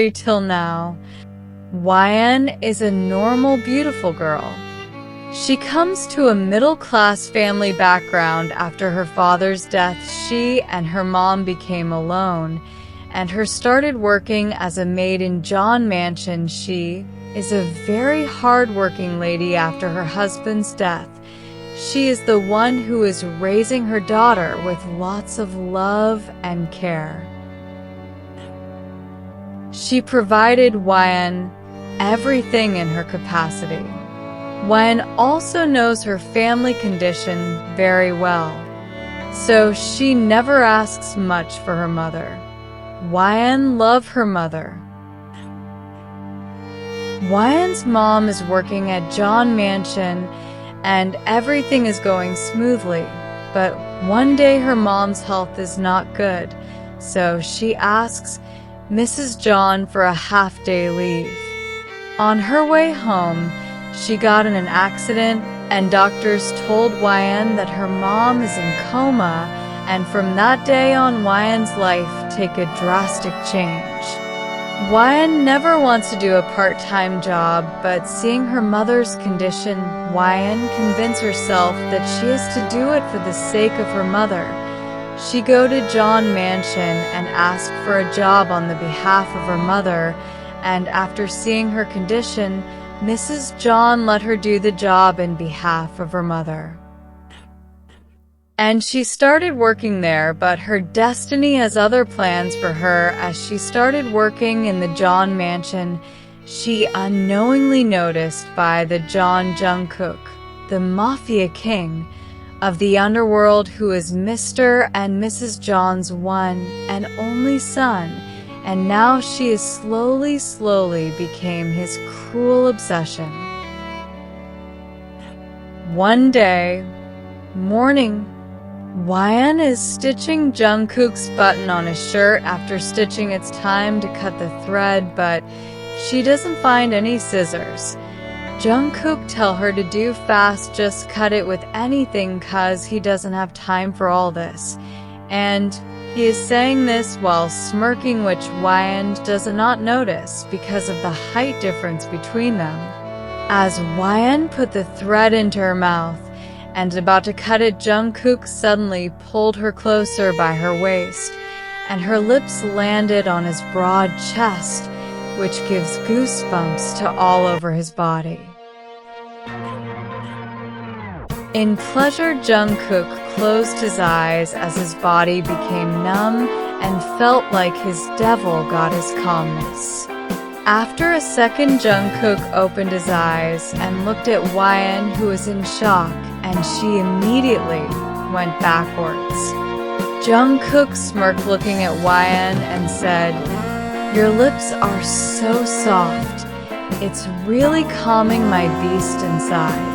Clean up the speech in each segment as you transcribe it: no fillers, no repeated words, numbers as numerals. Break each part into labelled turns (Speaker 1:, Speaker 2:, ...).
Speaker 1: story till now, Wyan is a normal, beautiful girl. She comes to a middle-class family background. After her father's death, she and her mom became alone, and her started working as a maid in John Mansion. She is a very hard-working lady. After her husband's death, she is the one who is raising her daughter with lots of love and care. She provided Wyan everything in her capacity. Wyan also knows her family condition very well, so she never asks much for her mother. Wyan loves her mother. Wyan's mom is working at John Mansion and everything is going smoothly, but one day her mom's health is not good, so she asks Mrs. John for a half-day leave. On her way home, she got in an accident, and doctors told Wyan that her mom is in coma, and from that day on, Wyan's life take a drastic change. Wyan never wants to do a part-time job, but seeing her mother's condition, Wyan convinced herself that she has to do it for the sake of her mother. She go to John Mansion and ask for a job on the behalf of her mother, and after seeing her condition, Mrs. John let her do the job in behalf of her mother. And she started working there, but her destiny has other plans for her. As she started working in the John Mansion, she unknowingly noticed by the Jungkook, the Mafia king of the underworld, who is Mr. and Mrs. John's one and only son, and now she is slowly became his cruel obsession. One day, morning, Wyan is stitching Jungkook's button on his shirt. After stitching, it's time to cut the thread, but she doesn't find any scissors. Jungkook tell her to do fast, just cut it with anything, cause he doesn't have time for all this. And he is saying this while smirking, which Wyan does not notice because of the height difference between them. As Wyan put the thread into her mouth and about to cut it, Jungkook suddenly pulled her closer by her waist, and her lips landed on his broad chest, which gives goosebumps to all over his body. In pleasure, Jungkook closed his eyes as his body became numb and felt like his devil got his calmness. After a second, Jungkook opened his eyes and looked at Wyan, who was in shock, and she immediately went backwards. Jungkook smirked, looking at Wyan, and said, "Your lips are so soft. It's really calming my beast inside."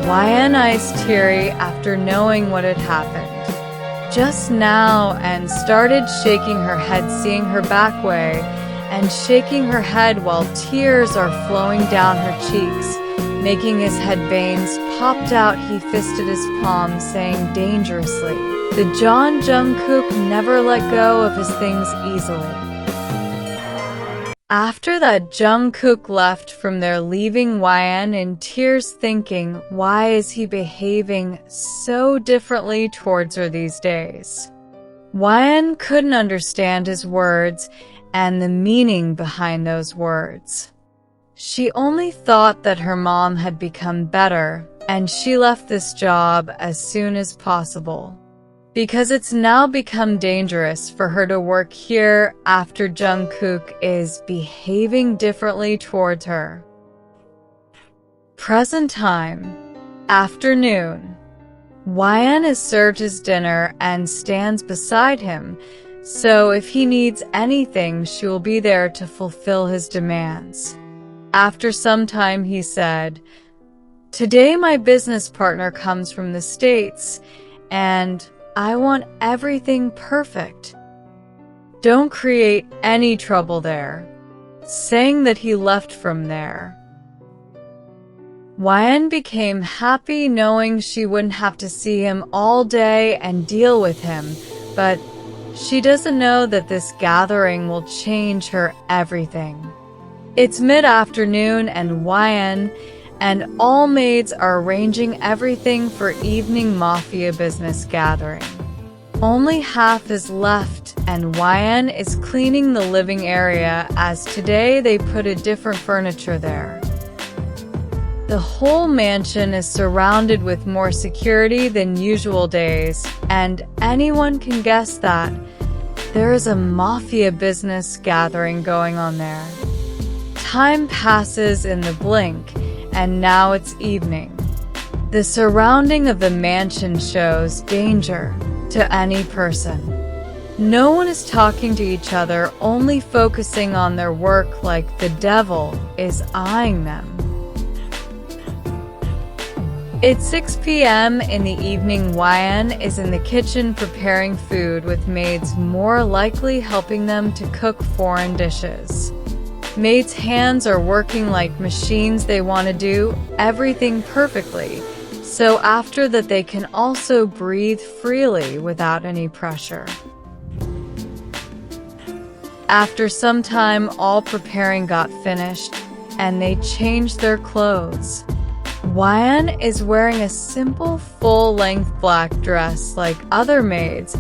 Speaker 1: Wyan eyes teary after knowing what had happened just now, and started shaking her head, seeing her back way, and shaking her head while tears are flowing down her cheeks, making his head veins popped out. He fisted his palms, saying dangerously, "The Jungkook never let go of his things easily." After that, Jungkook left from there, leaving Wyan in tears, thinking, why is he behaving so differently towards her these days? Wyan couldn't understand his words and the meaning behind those words. She only thought that her mom had become better, and she left this job as soon as possible, because it's now become dangerous for her to work here after Jungkook is behaving differently towards her. Present time, afternoon. Wyan has served his dinner and stands beside him, so if he needs anything, she will be there to fulfill his demands. After some time, he said, "Today my business partner comes from the States, and I want everything perfect. Don't create any trouble there," saying that he left from there. Wyan became happy knowing she wouldn't have to see him all day and deal with him, but She doesn't know that this gathering will change her everything. It's mid-afternoon and Wyan and all maids are arranging everything for evening Mafia business gathering. Only half is left and Wyan is cleaning the living area as today they put a different furniture there. The whole mansion is surrounded with more security than usual days, and anyone can guess that there is a Mafia business gathering going on there. Time passes in the blink, and now it's evening. The surrounding of the mansion shows danger to any person. No one is talking to each other, only focusing on their work like the devil is eyeing them. It's 6 p.m. in the evening. Wyan is in the kitchen preparing food with maids more likely helping them to cook foreign dishes. Maids' hands are working like machines. They want to do everything perfectly, so after that they can also breathe freely without any pressure. After some time, all preparing got finished, and they changed their clothes. Wyan is wearing a simple full-length black dress like other maids,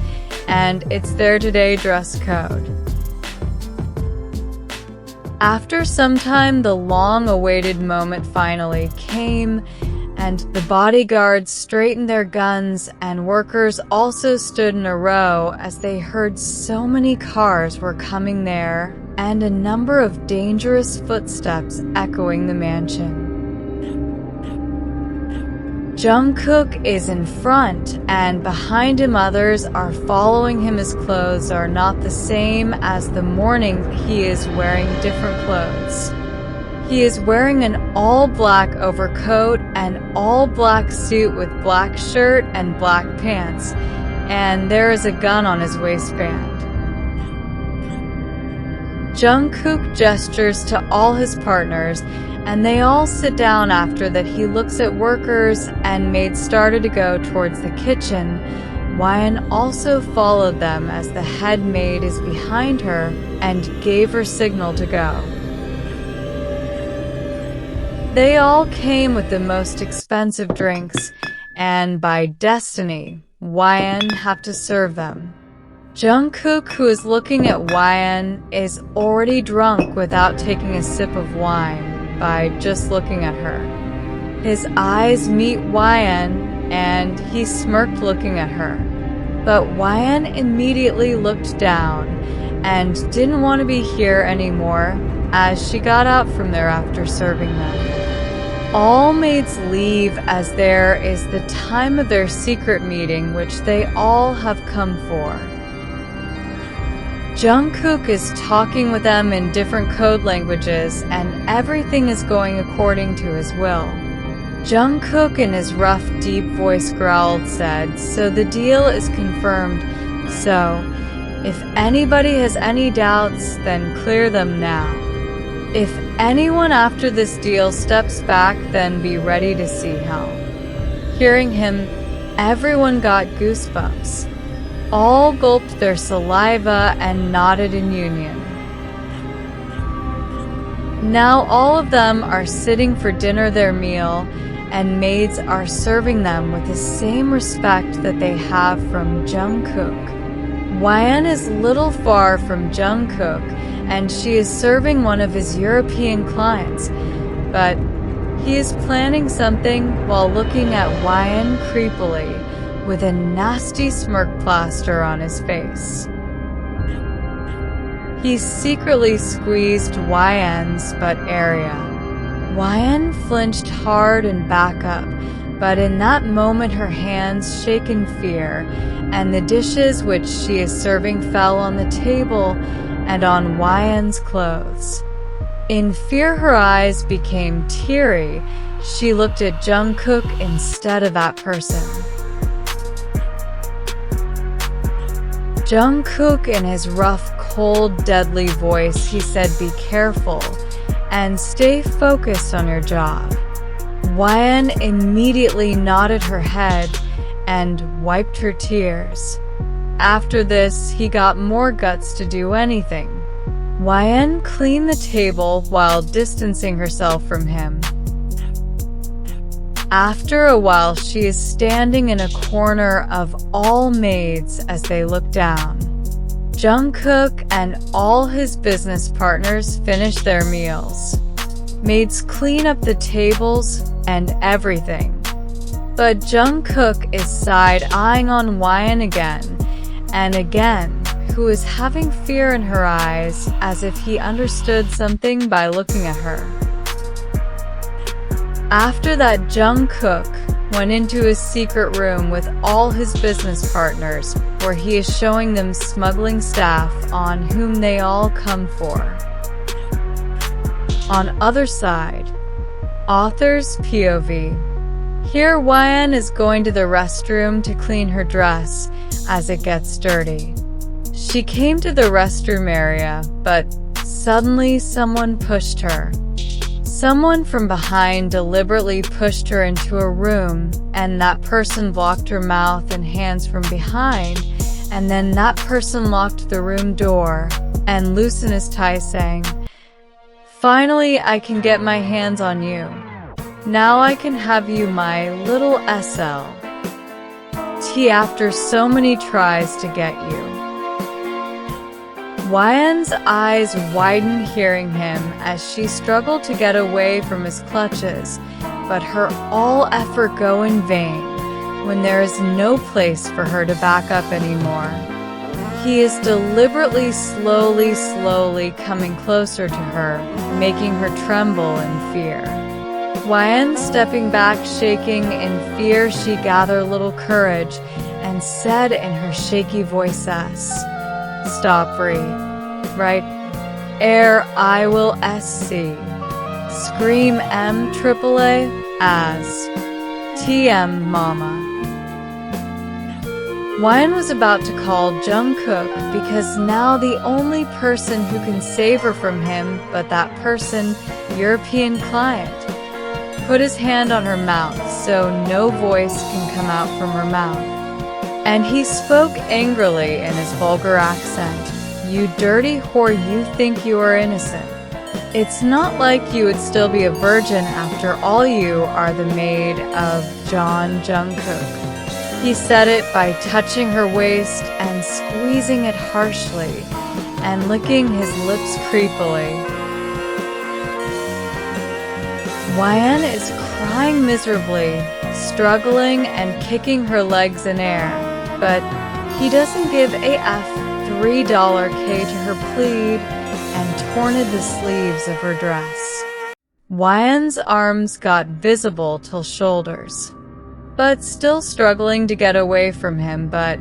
Speaker 1: and it's their today dress code. After some time, the long-awaited moment finally came, and the bodyguards straightened their guns, and workers also stood in a row as they heard so many cars were coming there, and a number of dangerous footsteps echoing the mansion. Jungkook is in front, and behind him others are following him. His clothes are not the same as the morning. He is wearing different clothes. He is wearing an all-black overcoat and all-black suit with black shirt and black pants, and there is a gun on his waistband. Jungkook gestures to all his partners, and they all sit down. After that, he looks at workers, and maids started to go towards the kitchen. Wyan also followed them as the head maid is behind her and gave her signal to go. They all came with the most expensive drinks, and by destiny, Wyan have to serve them. Jungkook, who is looking at Wyan, is already drunk without taking a sip of wine by just looking at her. His eyes meet Wyan, and he smirked looking at her. But Wyan immediately looked down and didn't want to be here anymore as she got out from there after serving them. All maids leave as there is the time of their secret meeting which they all have come for. Jungkook is talking with them in different code languages, and everything is going according to his will. Jungkook in his rough, deep voice growled, said, "So the deal is confirmed, so if anybody has any doubts, then clear them now. If anyone after this deal steps back, then be ready to see hell." Hearing him, everyone got goosebumps. All gulped their saliva and nodded in union. Now all of them are sitting for dinner, their meal, and maids are serving them with the same respect that they have from Jungkook. Wyan is little far from Jungkook, and she is serving one of his European clients, but he is planning something while looking at Wyan creepily, with a nasty smirk plaster on his face. He secretly squeezed Wyan's butt area. Wyan flinched hard and back up, but in that moment her hands shake in fear, and the dishes which she is serving fell on the table and on Wyan's clothes. In fear her eyes became teary. She looked at Jungkook instead of that person. Jungkook, in his rough, cold, deadly voice, he said, "Be careful and stay focused on your job." Wyan immediately nodded her head and wiped her tears. after this, he got more guts to do anything. Wyan cleaned the table while distancing herself from him. After a while, she is standing in a corner of all maids as they look down. Jungkook and all his business partners finish their meals. Maids clean up the tables and everything. But Jungkook is side-eyeing on Wyan again and again, who is having fear in her eyes as if he understood something by looking at her. After that, Jungkook went into his secret room with all his business partners, where he is showing them smuggling staff on whom they all come for. On other side, author's POV. Here Wyan is going to the restroom to clean her dress as it gets dirty. She came to the restroom area, but suddenly someone pushed her. Someone from behind deliberately pushed her into a room, and that person blocked her mouth and hands from behind, and then that person locked the room door and loosened his tie, saying, "Finally, I can get my hands on you. Now I can have you, my little SL. T after so many tries to get you." Wyan's eyes widen hearing him as she struggled to get away from his clutches, but her all effort go in vain when there is no place for her to back up anymore. He is deliberately slowly coming closer to her, making her tremble in fear. Wyan stepping back, shaking in fear, she gathered a little courage and said in her shaky voice, "Stop, breathe. Right? Air I will SC. Scream MAAA as TM Mama." Wyan was about to call Jungkook because now the only person who can save her from him, but that person, European client, put his hand on her mouth so no voice can come out from her mouth. And he spoke angrily in his vulgar accent. "You dirty whore, you think you are innocent. It's not like you would still be a virgin after all. You are the maid of Jungkook." He said it by touching her waist and squeezing it harshly and licking his lips creepily. Wyan is crying miserably, struggling and kicking her legs in air, but he doesn't give a F. $3K to her plead and torned the sleeves of her dress. Wyan's arms got visible till shoulders, but still struggling to get away from him, but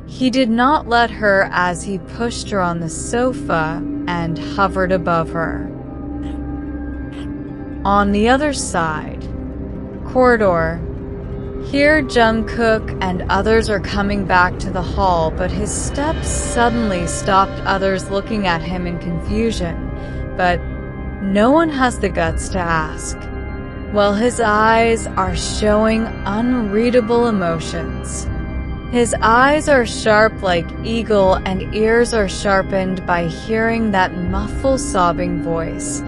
Speaker 1: he did not let her as he pushed her on the sofa and hovered above her. On the other side, corridor. Here Jungkook and others are coming back to the hall, but his steps suddenly stopped others looking at him in confusion, but no one has the guts to ask. Well, his eyes are showing unreadable emotions. His eyes are sharp like eagle and ears are sharpened by hearing that muffled sobbing voice.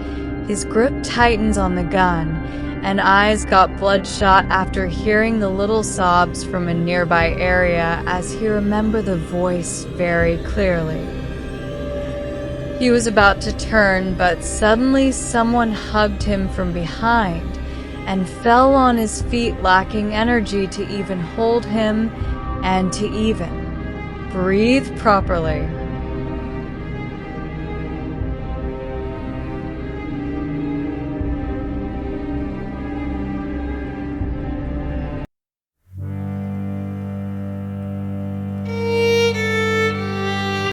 Speaker 1: His grip tightens on the gun, and eyes got bloodshot after hearing the little sobs from a nearby area as he remembered the voice very clearly. He was about to turn, but suddenly someone hugged him from behind and fell on his feet, lacking energy to even hold him and to even breathe properly.